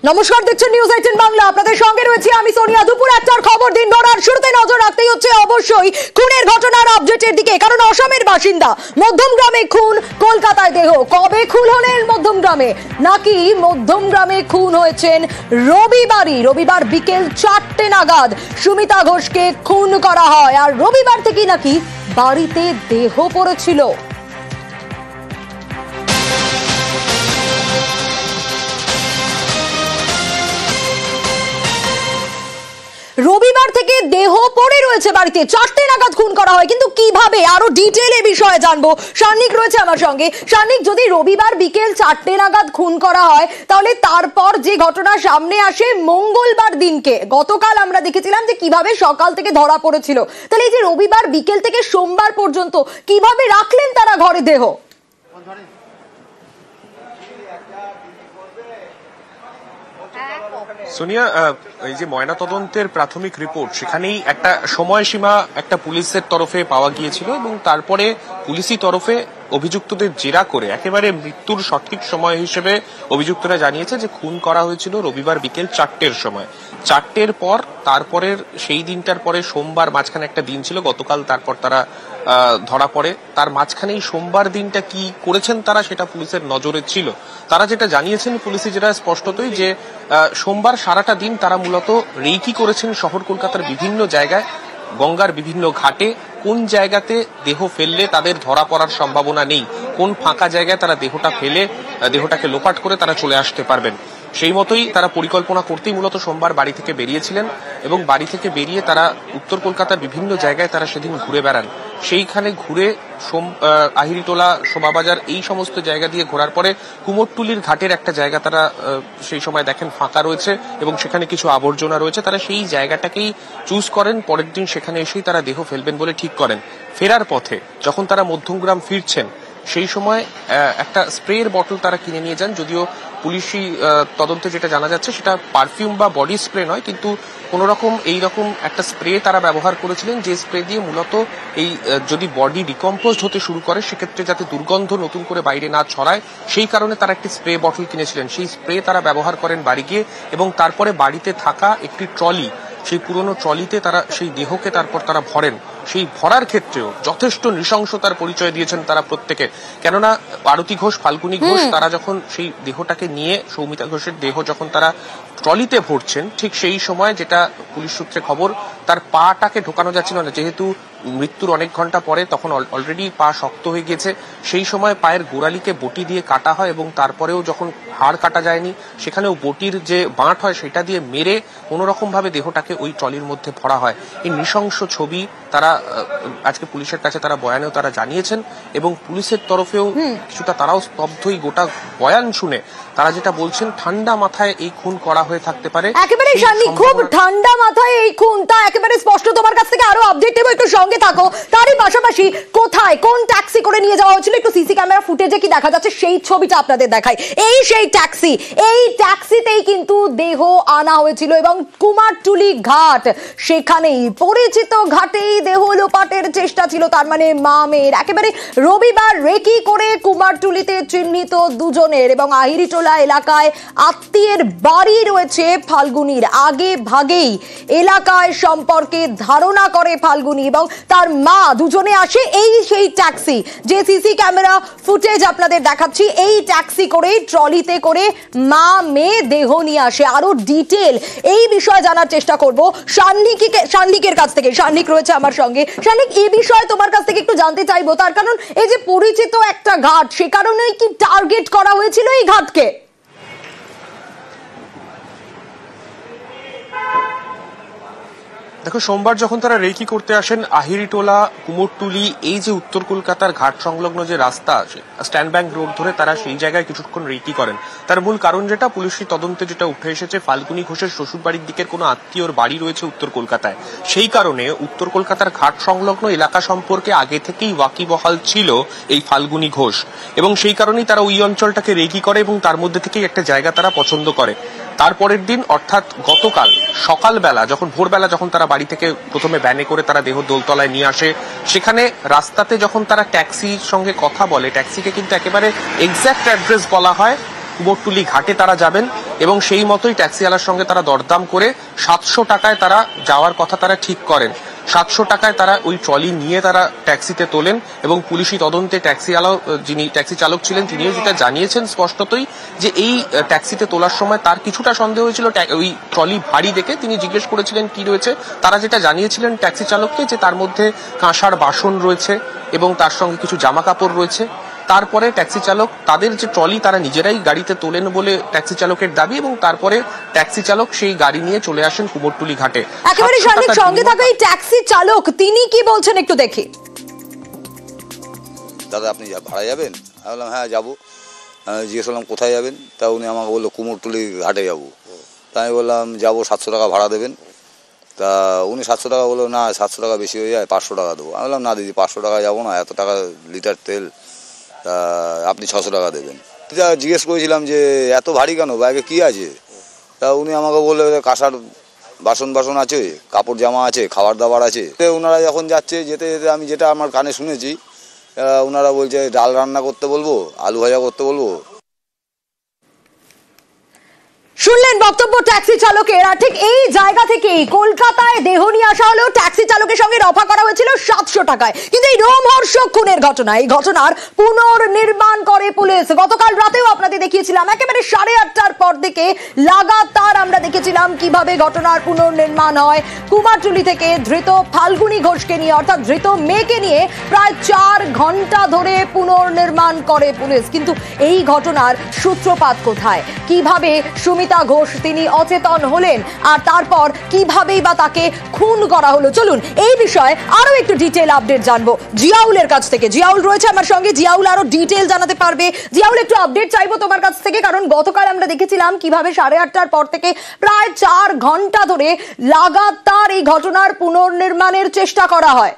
নমস্কার, দেখছেন নিউজ 18 বাংলা। আপনাদের সঙ্গে রয়েছে আমি সোনিয়া। দুপুর 1টার খবর দিনভর, আর শুরুতে নজর রাখতেই হচ্ছে অবশ্যই খুনের ঘটনার আপডেটের দিকে, কারণ অসমের বাসিন্দা মধ্যমগ্রামে খুন, কলকাতায় দেহ। কবে খুন হলেন মধ্যমগ্রামে? নাকি মধ্যমগ্রামে খুন হয়েছেন রবিবার বিকেল 4টে নাগাদ সুমিতা ঘোষকে খুন করা হয়, আর রবিবার থেকেই নাকি বাড়িতে দেহ পড়েছিল। রবিবার থেকে দেহ পড়ে রয়েছে বাড়িতে, 4টে নাগাদ খুন করা হয়। কিন্তু কিভাবে, আরো ডিটেইলে বিষয়ে জানবো। সান্নিক রয়েছে আমার সঙ্গে। সান্নিক, যদি রবিবার বিকেল 4টে নাগাদ খুন করা হয়, তাহলে তারপর যে ঘটনা সামনে আসে মঙ্গলবার দিনকে, গতকাল আমরা দেখেছিলাম যে কিভাবে সকাল থেকে ধরা পড়েছিল। তাহলে এই যে রবিবার বিকেল থেকে সোমবার পর্যন্ত কিভাবে রাখলেন তারা ঘরে দেহ? সোনিয়া, এই যে ময়নাতদন্তের প্রাথমিক রিপোর্ট, সেখানেই একটা সময়সীমা একটা পুলিশের তরফে পাওয়া গিয়েছিল, এবং তারপরে পুলিশি তরফে অভিযুক্তদের জেরা করে একেবারে মৃত্যুর সঠিক সময় হিসেবে অভিযুক্তরা জানিয়েছে যে খুন করা হয়েছিল রবিবার বিকেল 4টের সময়। 4টের পর তারপরের সেই দিনটার পরে সোমবার মাঝখানে একটা দিন ছিল, গতকাল তারপর তারা ধরা পড়ে। তার মাঝখানেই সোমবার দিনটা কি করেছেন তারা, সেটা পুলিশের নজরে ছিল। তারা যেটা জানিয়েছেন পুলিশি যেটা স্পষ্টতই, যে সোমবার সারাটা দিন তারা মূলত রেকি করেছেন শহর কলকাতার বিভিন্ন জায়গায়, গঙ্গার বিভিন্ন ঘাটে কোন জায়গাতে দেহ ফেললে তাদের ধরা পড়ার সম্ভাবনা নেই, কোন ফাঁকা জায়গায় তারা দেহটা ফেলে দেহটাকে লোপাট করে তারা চলে আসতে পারবেন, সেই মতোই তারা পরিকল্পনা করতেই মূলত সোমবার বাড়ি থেকে বেরিয়েছিলেন। এবং বাড়ি থেকে বেরিয়ে তারা উত্তর কলকাতার বিভিন্ন জায়গায় তারা সেদিন ঘুরে বেড়ান। সেইখানে ঘুরে আহিরিটোলা, শোভাবাজার, এই সমস্ত জায়গা দিয়ে ঘোরার পরে কুমোরটুলির ঘাটের একটা জায়গা তারা সেই সময় দেখেন ফাঁকা রয়েছে এবং সেখানে কিছু আবর্জনা রয়েছে। তারা সেই জায়গাটাকেই চুজ করেন। পরের দিন সেখানে এসেই তারা দেহ ফেলবেন বলে ঠিক করেন। ফেরার পথে যখন তারা মধ্যমগ্রাম ফিরছেন, সেই সময় একটা স্প্রের বটল তারা কিনে নিয়ে যান। যদিও পুলিশি তদন্তে যেটা জানা যাচ্ছে সেটা পারফিউম বা বডি স্প্রে নয়, কিন্তু কোন রকম এইরকম একটা স্প্রে তারা ব্যবহার করেছিলেন, যে স্প্রে দিয়ে মূলত এই যদি বডি ডিকম্পোজড হতে শুরু করে সেক্ষেত্রে যাতে দুর্গন্ধ নতুন করে বাইরে না ছড়ায়, সেই কারণে তারা একটি স্প্রে বটল কিনেছিলেন। সেই স্প্রে তারা ব্যবহার করেন বাড়ি গিয়ে, এবং তারপরে বাড়িতে থাকা একটি ট্রলি, সেই পুরনো ট্রলিতে তারা সেই দেহকে তারপর তারা ভরেন। সেই ভরার ক্ষেত্রেও যথেষ্ট নৃশংসতার পরিচয় দিয়েছেন তারা প্রত্যেকে। কেননা আরতি ঘোষ, ফাল্গুনী ঘোষ, তারা যখন সেই দেহটাকে নিয়ে, সৌমিতা ঘোষের দেহ যখন তারা ট্রলিতে ভরছেন, ঠিক সেই সময় যেটা পুলিশ সূত্রে খবর, তার পাটাকে ঢোকানো যাচ্ছিল না, যেহেতু মৃত্যুর অনেক ঘন্টা পরে, তখন অলরেডি পা শক্ত হয়ে গেছে। সেই সময় পায়ের গোড়ালিকে বটি দিয়ে কাটা হয়, এবং তারপরেও যখন হাড় কাটা যায়নি, সেখানেও বটির যে বাঁট হয় সেটা দিয়ে মেরে কোনোরকম ভাবে দেহটাকে ওই ট্রলির মধ্যে ভরা হয়। এই নৃশংস ছবি তারা আজকে পুলিশের কাছে তারা বয়ানেও তারা জানিয়েছেন, এবং পুলিশের তরফেও কিছুটা তারাও স্তব্ধই গোটা বয়ান শুনে। তারা যেটা বলছেন, ঠান্ডা মাথায় এই খুন করা হয়ে থাকতে পারে। একেবারে শানি, খুব ঠান্ডা মাথায় এই খুন, তা একেবারে স্পষ্ট। তোমার কাছ থেকে আরো আপডেট নেব, একটু সঙ্গে থাকো। তারই পাশাপাশি কোথায়, কোন ট্যাক্সি করে নিয়ে যাওয়া হয়েছিল, একটু সিসি ক্যামেরা ফুটেজে কি দেখা যাচ্ছে সেই ছবিটা আপনাদের দেখাই। এই সেই ট্যাক্সি, এই ট্যাক্সিতেই কিন্তু দেহ আনা হয়েছিল, এবং কুমারটুলি ঘাট, সেখানেই পরিচিত ঘাটেই দেহ লোপাটের চেষ্টা ছিল। তার মানে মা মেয়ের একেবারে রবিবার রেকি করে কুমারটুলিতে চিহ্নিত দুজনের, এবং আহিরিটোলা এলাকায় আত্মীয়ের বাড়ি রয়েছে ফাল্গুনির। আগে ভাগেই এলাকায় সম্পর্কে ধারণা করে ফাল্গুনি এবং তার মা, দুজনে আসে এই সেই ট্যাক্সি, যে সিসি ক্যামেরা ফুটেজ আপনাদের দেখাচ্ছি। এই ট্যাক্সি করে, ট্রলিতে করে মা মেয়ে দেহ নিয়ে আসে। আরো ডিটেল এই বিষয়ে জানার চেষ্টা করব সান্নিকের কাছ থেকে। সান্নিক রয়েছে আমার সঙ্গে। সান্নিক, এই বিষয়ে তোমার কাছ থেকে একটু জানতে চাইবো, তার কারণ এই যে পরিচিত একটা ঘাট, সে কারণেই কি টার্গেট করা হয়েছিল এই ঘাটকে? দেখো, সোমবার যখন তারা রেকি করতে আসেন আহিরিটোলা, কুমোরটুলি, এই যে উত্তর কলকাতার ঘাট সংলগ্ন যে রাস্তা, স্ট্যান্ড ব্যাংক রোড ধরে তারা সেই জায়গায় কিছুক্ষণ রেকি করেন। তার মূল কারণ যেটা পুলিশি তদন্তে যেটা উঠে এসেছে, ফাল্গুনী ঘোষের শ্বশুর বাড়ির দিকের কোনো আত্মীয়র বাড়ি রয়েছে উত্তর কলকাতায়। সেই কারণে উত্তর কলকাতার ঘাট সংলগ্ন এলাকা সম্পর্কে আগে থেকেই ওয়াকিবহাল ছিল এই ফাল্গুনী ঘোষ, এবং সেই কারণেই তারা ওই অঞ্চলটাকে রেকি করে, এবং তার মধ্যে থেকেই একটা জায়গা তারা পছন্দ করে। তারপরের দিন অর্থাৎ গতকাল সকালবেলা, যখন ভোরবেলা যখন তারা বাড়ি থেকে প্রথমে ভ্যানে করে তারা দেহ দোলতলায় নিয়ে আসে, সেখানে রাস্তাতে যখন তারা ট্যাক্সির সঙ্গে কথা বলে, ট্যাক্সিকে কিন্তু একেবারে এক্স্যাক্ট অ্যাড্রেস বলা হয়, কুমোরটুলি ঘাটে তারা যাবেন এবং সেই মতোই ট্যাক্সিওয়ালার সঙ্গে তারা দরদাম করে 700 টাকায় তারা যাওয়ার কথা তারা ঠিক করেন। 700 টাকায় তারা ওই ট্রলি নিয়ে তারা ট্যাক্সিতে তোলেন এবং পুলিশি তদন্তে ট্যাক্সিওয়ালা যিনি ট্যাক্সি চালক ছিলেন তিনিও যেটা জানিয়েছেন স্পষ্টতই যে এই ট্যাক্সিতে তোলার সময় তার কিছুটা সন্দেহ হয়েছিল ওই ট্রলি ভারী দেখে। তিনি জিজ্ঞেস করেছিলেন কি রয়েছে, তারা যেটা জানিয়েছিলেন ট্যাক্সি চালককে যে তার মধ্যে কাঁসার বাসন রয়েছে এবং তার সঙ্গে কিছু জামা কাপড় রয়েছে। তারপরে ট্যাক্সি চালক তাদের যে ট্রলি তারা নিজেরাই গাড়িতে তোলেন বলে ট্যাক্সি চালকের দাবি এবং তারপরে ট্যাক্সি চালক সেই গাড়ি নিয়ে চলে আসেন কুমোরটুলি ঘাটে। একেবারে সঙ্গে থাকা এই ট্যাক্সি চালক তিনি কি বলছেন একটু দেখি। দাদা আপনি ভাড়া যাবেন? আমি বললাম হ্যাঁ যাবো। জিজ্ঞেস করলাম কোথায় যাবেন? তা উনি আমাকে বললো কুমোরটুলি ঘাটে যাবো। তা আমি বললাম যাবো, 700 টাকা ভাড়া দেবেন। তা উনি 700 টাকা বললো না 700 টাকা বেশি হয়ে যায়, 500 টাকা দেবো। আমি বললাম না দিদি 500 টাকা যাবো না, এত টাকা লিটার তেল, তা আপনি 600 টাকা দেবেন। জিজ্ঞেস করেছিলাম যে এত ভারী কেন, ব্যাগে কি আছে? তা উনি আমাকে বললো কাঁসার বাসন আছে, কাপড় জামা আছে, খাবার দাবার আছে। ওনারা যখন যাচ্ছে যেতে যেতে আমি যেটা আমার কানে শুনেছি, ওনারা বলছে ডাল রান্না করতে বলবো, আলু ভাজা করতে বলবো। শুনলেন বক্তব্য ট্যাক্সি চালকের। আর ঠিক এই জায়গা থেকেই কলকাতায় দেহ নিয়ে আসা হলো ট্যাক্সি চালকের সঙ্গে রফা করা হয়েছিল 700 টাকায়। কিন্তু এই রোমহর্ষক খুনের ঘটনা, এই ঘটনার পুনর্নির্মাণ করে পুলিশ। গতকাল রাতেও আপনাদের দেখিয়েছিলাম একেবারে 8:30টার পর থেকে লাগাতার আমরা দেখেছিলাম কিভাবে ঘটনার পুনর্নির্মাণ হয়। কুমারটুলি থেকে ধৃত ফাল্গুনী ঘোষকে নিয়ে অর্থাৎ ধৃত মেয়েকে নিয়ে প্রায় 4 ঘন্টা ধরে পুনর্নির্মাণ করে পুলিশ। কিন্তু এই ঘটনার সূত্রপাত কোথায়, কিভাবে সুমিতা ঘোষ তিনি অচেতন হলেন আর তারপর কিভাবেই বা তাকে খুন করা হলো, চলুন এই বিষয়ে আরো একটু ডিটেইল আপডেট জানবো জিয়াউলের কাছ থেকে। জিয়াউল রয়েছে আমার সঙ্গে, জিয়াউল আরো ডিটেইল জানাতে পারবে। জিয়াউল একটু আপডেট চাইবো তোমার কাছ থেকে, কারণ গতকাল আমরা দেখেছিলাম কিভাবে 8:30টার পর থেকে প্রায় 4 ঘন্টা ধরে লাগাতার এই ঘটনার পুনর্নির্মাণের চেষ্টা করা হয়।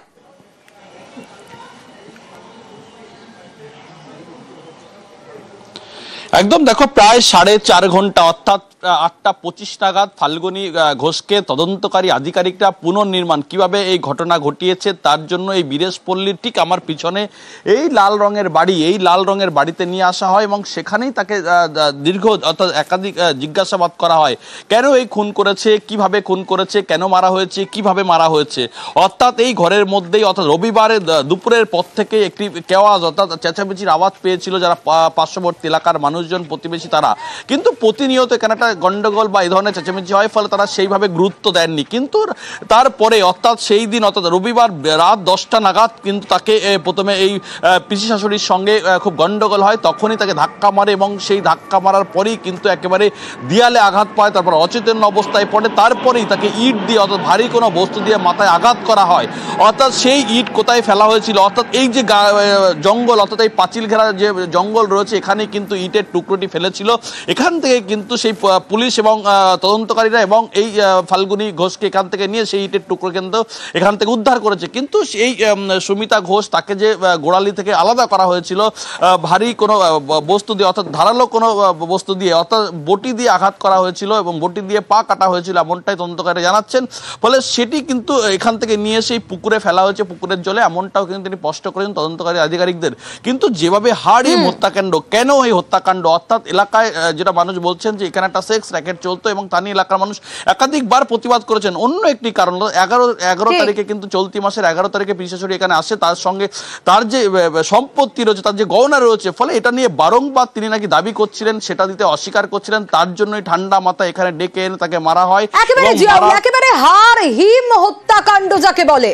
একদম দেখো প্রায় 4.5 ঘন্টা অর্থাৎ 8টা 25 নাগাদ ফাল্গুনী ঘোষকে তদন্তকারী আধিকারিকরা পুনর্নির্মাণ কিভাবে এই ঘটনা ঘটিয়েছে তার জন্য এই বীরেশপল্লীর ঠিক আমার পিছনে এই লাল রঙের বাড়িতে নিয়ে আসা হয় এবং সেখানেই তাকে দীর্ঘ অর্থাৎ একাধিক জিজ্ঞাসাবাদ করা হয়। কেন এই খুন করেছে, কিভাবে খুন করেছে, কেন মারা হয়েছে, কিভাবে মারা হয়েছে। অর্থাৎ এই ঘরের মধ্যেই অর্থাৎ রবিবারে দুপুরের পর থেকে একটি কেওয়াজ অর্থাৎ চেঁচামেচির আওয়াজ পেয়েছিল যারা পার্শ্ববর্তী এলাকার মানুষজন, প্রতিবেশী তারা। কিন্তু প্রতিনিয়ত এখানে একটা গন্ডগোল বা এই ধরনের চেঁচামেচি হয়, ফলে তারা সেইভাবে গুরুত্ব দেননি। কিন্তু তারপরে অর্থাৎ সেই দিন অর্থাৎ রবিবার রাত 10টা নাগাদ কিন্তু তাকে প্রথমে এই পিসি শাশুড়ির সঙ্গে খুব গন্ডগোল হয়, তখনই তাকে ধাক্কা মারে এবং সেই ধাক্কা মারার পরেই কিন্তু একেবারে দেয়ালে আঘাত পায়, তারপর অচেতন অবস্থায় পড়ে। তারপরেই তাকে ইট দিয়ে অর্থাৎ ভারী কোনো বস্তু দিয়ে মাথায় আঘাত করা হয়। অর্থাৎ সেই ইট কোথায় ফেলা হয়েছিল, অর্থাৎ এই যে জঙ্গল অর্থাৎ এই পাঁচিল ঘেরা যে জঙ্গল রয়েছে এখানে কিন্তু ইটের টুকরোটি ফেলেছিল। এখান থেকে কিন্তু সেই পুলিশ এবং তদন্তকারীরা এবং এই ফাল্গুনী ঘোষকে এখান থেকে নিয়ে সেই ইটের টুকরো কিন্তু এখান থেকে উদ্ধার করেছে। কিন্তু সেই সুমিতা ঘোষ তাকে যে গোড়ালি থেকে আলাদা করা হয়েছিল ভারী কোনো বস্তু দিয়ে অর্থাৎ ধারালো কোনো বস্তু দিয়ে অর্থাৎ বটি দিয়ে আঘাত করা হয়েছিল এবং বটি দিয়ে পা কাটা হয়েছিল, এমনটাই তদন্তকারীরা জানাচ্ছেন। ফলে সেটি কিন্তু এখান থেকে নিয়ে সেই পুকুরে ফেলা হয়েছে, পুকুরের জলে, এমনটাও কিন্তু তিনি স্পষ্ট করেছেন তদন্তকারী আধিকারিকদের। কিন্তু যেভাবে হাড়ি হত্যাকাণ্ড, কেন এই হত্যাকাণ্ড, অর্থাৎ এলাকায় যেটা মানুষ বলছেন যে এখানে একটা সেক্স র্যাকেট চলতো এবং তা নিয়ে এলাকার মানুষ একাধিকবার প্রতিবাদ করেছেন। অন্য একটি কারণ 11 তারিখে কিন্তু চলতি মাসের 11 তারিখে পিসি শাশুড়ি এখানে আসে, তার সঙ্গে তার যে সম্পত্তি রয়েছে, তার যে গহনা রয়েছে, ফলে এটা নিয়ে বারংবার তিনি নাকি দাবি করছিলেন, সেটা দিতে অস্বীকার করছিলেন। তার জন্যই ঠান্ডা মাথা এখানে ডেকে এনে তাকে মারা হয়। একেবারে হাড় হিম হত্যাকাণ্ড যাকে বলে।